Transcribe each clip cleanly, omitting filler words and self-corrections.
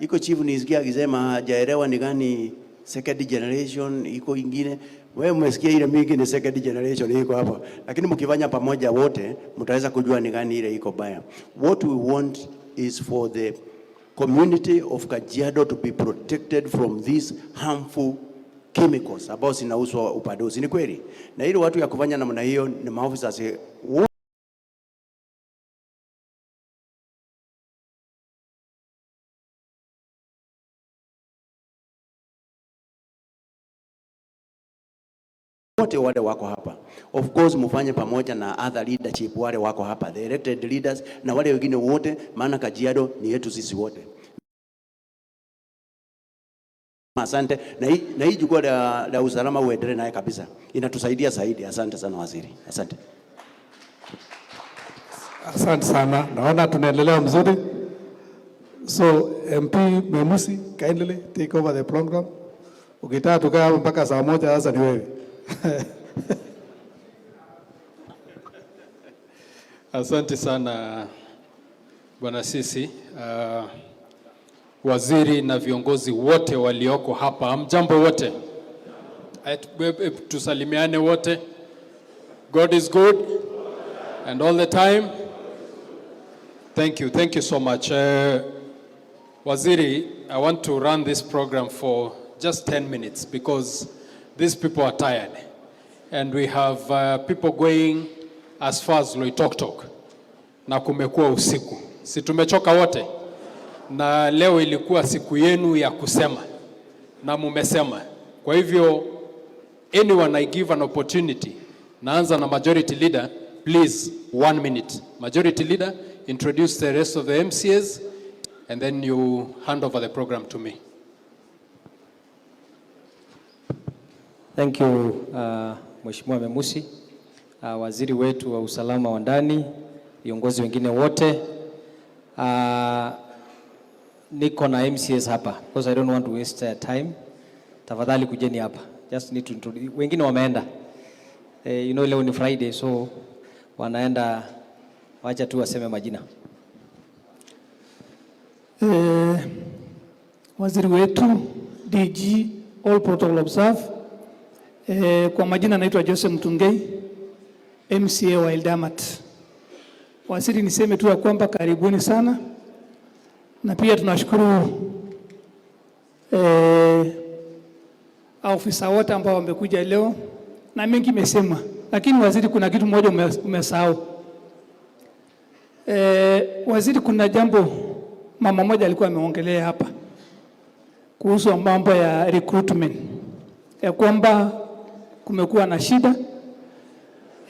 iko chief nisikia akisema hajaelewa ni gani second generation, iko ingine. Wewe umesikia ile mingi ni second generation iko hapa. Lakini mkifanya pamoja wote mtaweza kujua ni gani ile iko baya. What we want is for the community of Kajiado to be protected from these harmful chemicals ambao zinauzwa upadozi. Ni kweli? Na ile watu ya kufanya namna hiyo ni maofisa wote wale wako hapa. Of course mufanye pamoja na other leadership wale wako hapa, the elected leaders na wale wengine wote, maana Kajiado ni yetu sisi wote. Asante. Na hii jukwaa la usalama uendelee naye kabisa. Inatusaidia zaidi. Asante sana waziri. Asante. Asante sana. Naona tunaendelea mzuri. So MP Memusi, kindly take over the program. Ukitaka tukaa mpaka saa moja sasa ni wewe. Asante sana Bwana Sisi, waziri na viongozi wote walioko hapa. Mjambo wote. Tusalimiane wote. God is good and all the time. Thank you. Thank you so much. Waziri, I want to run this program for just 10 minutes because these people are tired. And we have people going as far as Loitoktok. Na kumekuwa usiku. Si tumechoka wote? Na leo ilikuwa siku yenu ya kusema. Na mumesema. Kwa hivyo, anyone I give an opportunity, naanza na majority leader, please, 1 minute. Majority leader, introduce the rest of the MCAs, and then you hand over the program to me. Thank you, Mheshimiwa Memusi, waziri wetu wa usalama wa ndani, viongozi wengine wote. Niko na MCAs hapa because I don't want to waste time. Tafadhali kujeni hapa. Just need to introduce. Wengine wameenda. You know leo ni Friday, so wanaenda, wacha tu waseme majina. Waziri wetu, DG, all protocol observe. Kwa majina naitwa Joseph Mtungei, MCA wa Eldamat. Waziri, niseme tu ya kwamba karibuni sana. Na pia tunashukuru ofisa wote ambao wamekuja leo. Na mengi nimesema, lakini waziri kuna kitu moja umesahau. Waziri, kuna jambo mama moja alikuwa ameongelea hapa kuhusu mambo ya recruitment. Ya kwamba kumekuwa na shida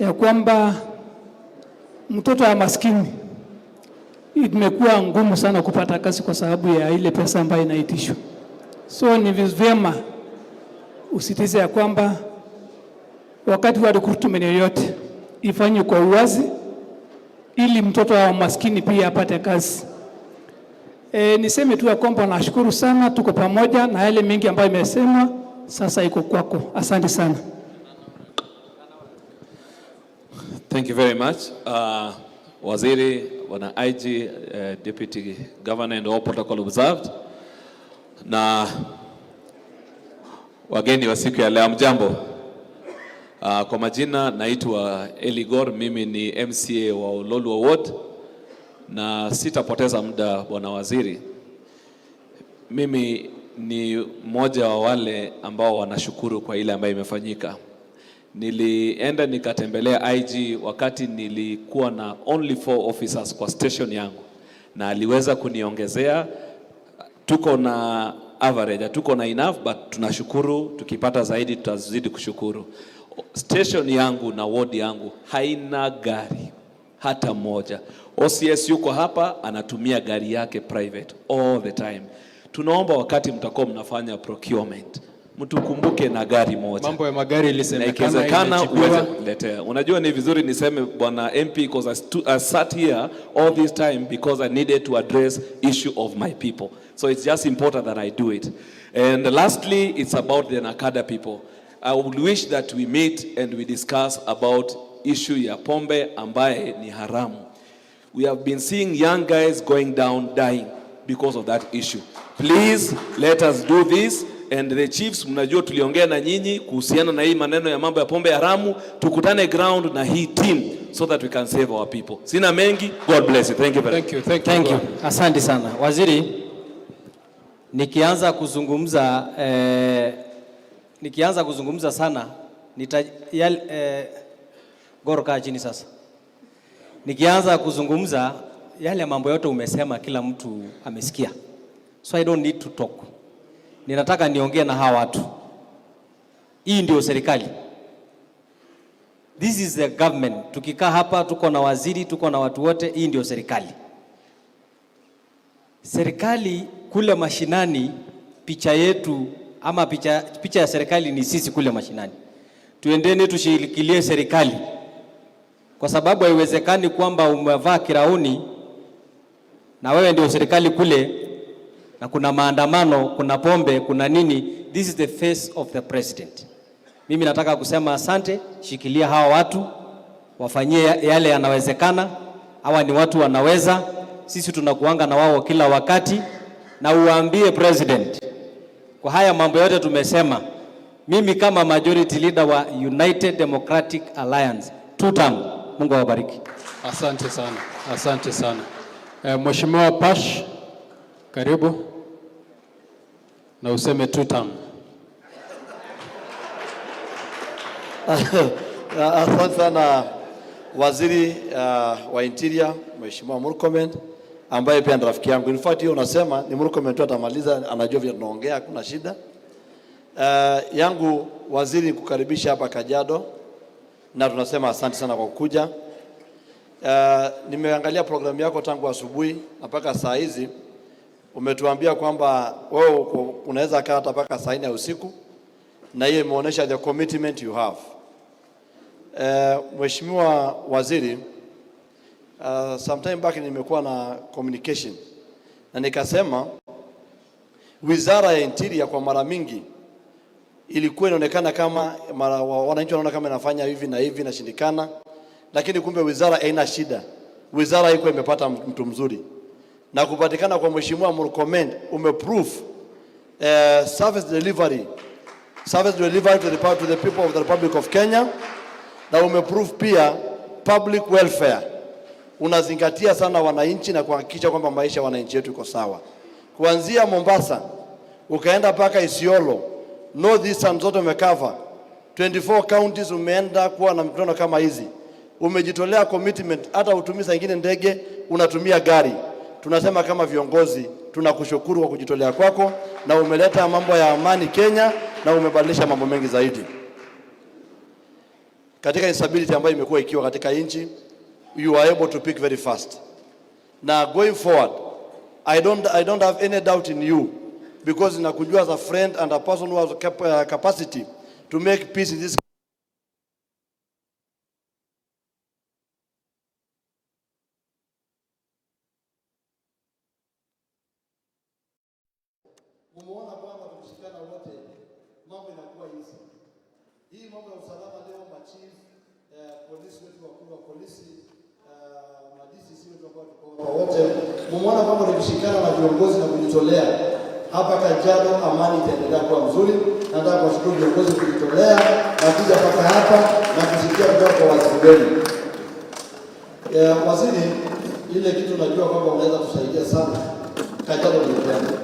ya kwamba mtoto wa maskini imekuwa ngumu sana kupata kazi kwa sababu ya ile pesa ambayo inaitishwa. So ni vyema usitize ya kwamba wakati wa recruitment yoyote ifanywe kwa uwazi ili mtoto wa maskini pia apate kazi. Niseme tu ya kwamba nashukuru sana, tuko pamoja na yale mengi ambayo imesemwa, sasa iko kwako. Asante sana. Thank you very much. Waziri, Wana IG, Deputy Governor and all protocol observed. Na wageni wa siku ya leo, mjambo. Kwa majina naitwa Eligor, mimi ni MCA wa Ololu Ward. Na sitapoteza muda Bwana Waziri. Mimi ni mmoja wa wale ambao wanashukuru kwa ile ambayo imefanyika. Nilienda nikatembelea IG wakati nilikuwa na only 4 officers kwa station yangu, na aliweza kuniongezea. Tuko na average, tuko na enough, but tunashukuru. Tukipata zaidi tutazidi kushukuru. Station yangu na ward yangu haina gari hata moja. OCS yuko hapa anatumia gari yake private all the time. Tunaomba wakati mtakuwa mnafanya procurement, mtukumbuke na gari moja. Mambo ya magari ilisemekana uweze kuletea. Unajua ni vizuri niseme Bwana MP because I sat here all this time because I needed to address issue of my people. So it's just important that I do it. And lastly, it's about the Nakada people. I would wish that we meet and we discuss about issue ya pombe ambaye ni haramu. We have been seeing young guys going down dying because of that issue. Please let us do this. And the chiefs, mnajua tuliongea na nyinyi kuhusiana na hii maneno ya mambo ya pombe haramu, tukutane ground na hii team so that we can save our people. Sina mengi. God bless you. Thank you very much. Thank you. Asante sana. Waziri, nikianza kuzungumza sana Goroka chini sasa. Nikianza kuzungumza yale mambo yote umesema, kila mtu amesikia. So I don't need to talk. Ninataka niongee na hawa watu. Hii ndio serikali. This is the government. Tukikaa hapa tuko na waziri, tuko na watu wote, hii ndio serikali. Serikali kule mashinani, picha yetu ama picha ya serikali ni sisi kule mashinani. Tuendeni tushirikilie serikali. Kwa sababu haiwezekani kwamba umevaa kirauni na wewe ndio serikali kule, na kuna maandamano, kuna pombe, kuna nini. This is the face of the president. Mimi nataka kusema asante, shikilia hawa watu, wafanyie yale yanawezekana. Hawa ni watu wanaweza, sisi tunakuanga na wao kila wakati, na uambie president kwa haya mambo yote tumesema. Mimi kama majority leader wa United Democratic Alliance, 2 term. Mungu awabariki. Asante sana. Asante sana. Mheshimiwa Pash, karibu. Na useme 2 term. Asante sana waziri wa Interior, Mheshimiwa Murkomen, ambaye pia ni rafiki yangu. In fact hiyo unasema ni Murkomen tu atamaliza, anajua vile tunaongea, hakuna shida. Yangu waziri kukaribisha hapa Kajiado, na tunasema asante sana kwa kuja. Nimeangalia programu yako tangu asubuhi mpaka saa hizi. Umetuambia kwamba wewe unaweza kaa hata mpaka saa 4 ya usiku, na hiyo imeonyesha the commitment you have. Mheshimiwa waziri, sometime back nimekuwa na communication na nikasema Wizara ya Interior kwa mara mingi ilikuwa inaonekana kama wananchi wanaona kama inafanya hivi na hivi na shindikana, lakini kumbe wizara haina shida. Wizara iko imepata mtu mzuri, na kupatikana kwa Mheshimiwa Murkomen umeprove service delivery to the people of the Republic of Kenya, na umeprove pia public welfare. Unazingatia sana wananchi na kuhakikisha kwamba maisha wananchi wetu iko sawa. Kuanzia Mombasa ukaenda paka Isiolo, North Eastern zote umekava. 24 counties umeenda kuwa na mkutano kama hizi. Umejitolea commitment, hata utumii saa nyingine ndege, unatumia gari. Tunasema kama viongozi tunakushukuru kwa kujitolea kwako, na umeleta mambo ya amani Kenya, na umebadilisha mambo mengi zaidi. Katika instability ambayo imekuwa ikiwa katika nchi, you are able to pick very fast. Now going forward, I don't have any doubt in you, because nakujua as a friend and a person who has capacity to make peace in this country. Mumeona kwamba tukishikana wote mambo inakuwa hizi. Hii mambo ya usalama leo machief, polisi wetu, wakuu wa polisi, na DCC wetu ambao tuko wote, mumeona kwamba tukishikana na viongozi na kujitolea hapa Kajiado, amani itaendelea kuwa mzuri. Nataka kuwashukuru viongozi kujitolea na kuja mpaka hapa na kusikia kutoka kwa waziri wenu. Waziri, ile kitu najua kwamba unaweza kusaidia sana Kajiado ni Kenya.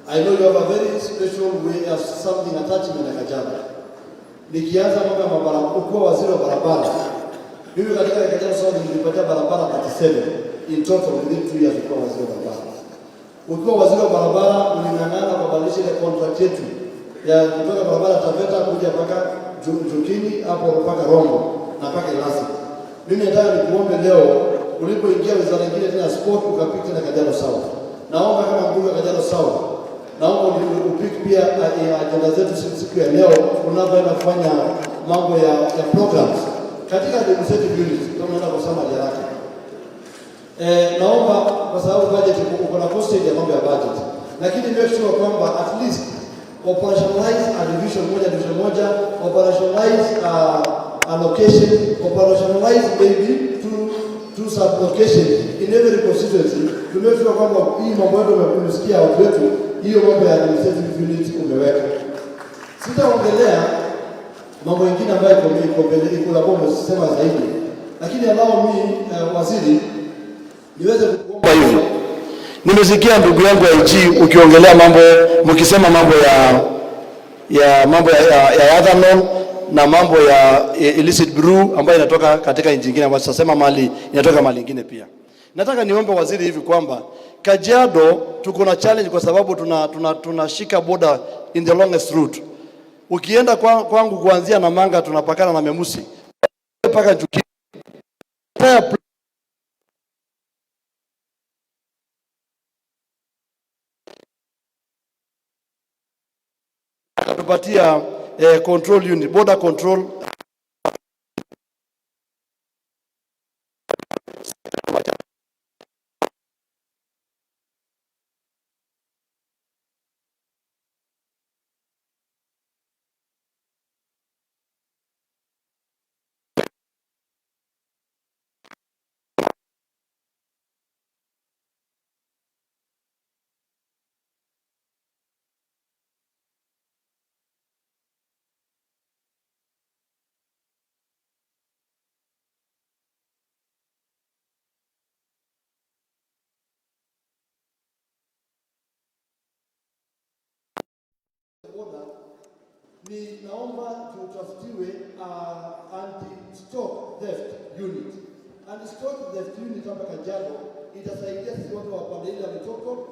I know you have a very special way of something attachment na Kajiado. Nikianza mambo ya barabara, ukiwa waziri wa barabara, mimi katika Kajiado sasa nilipatia barabara 37 in total within 2 years kwa waziri wa barabara. Ukiwa waziri wa barabara uling'ang'ana kubadilisha ile contract yetu ya kutoka barabara Taveta kuja mpaka Jukini hapo mpaka Rongo na mpaka Ilasi. Mimi nataka nikuombe leo, ulipoingia wizara nyingine tena sport ukapita na Kajiado South. Naomba kama mbunge wa Kajiado South, naomba upike pia agenda zetu siku ya leo unapoenda kufanya mambo ya programs katika administrative unit kama unaenda kusema jaraka. Naomba kwa sababu budget uko na postage ya mambo ya budget, lakini make sure kwamba at least operationalize a division moja, operationalize allocation, operationalize maybe to sub-location in every constituency to make sure kwamba hii mambo yote umesikia watu wetu, hiyo mambo ya administrative unit umeweka. Sitaongelea mambo mengine ambayo iko umesema zaidi, lakini allow me waziri niweze kuomba hivi. Nimesikia ndugu yangu IG ukiongelea mambo, mkisema mambo ya ethanol na mambo ya illicit brew ambayo inatoka katika nchi nyingine, ambayo sasema mali inatoka mali nyingine pia. Nataka niombe waziri hivi kwamba Kajiado tuko na challenge kwa sababu tunashika border in the longest route. Ukienda kwangu kuanzia Namanga tunapakana na Memusi mpaka Njuki. Tupatia control unit, border control ni naomba tutafutiwe anti-stock theft unit. Anti-stock theft unit hapa Kajiado itasaidia sisi watu wa pande ile ya mitoko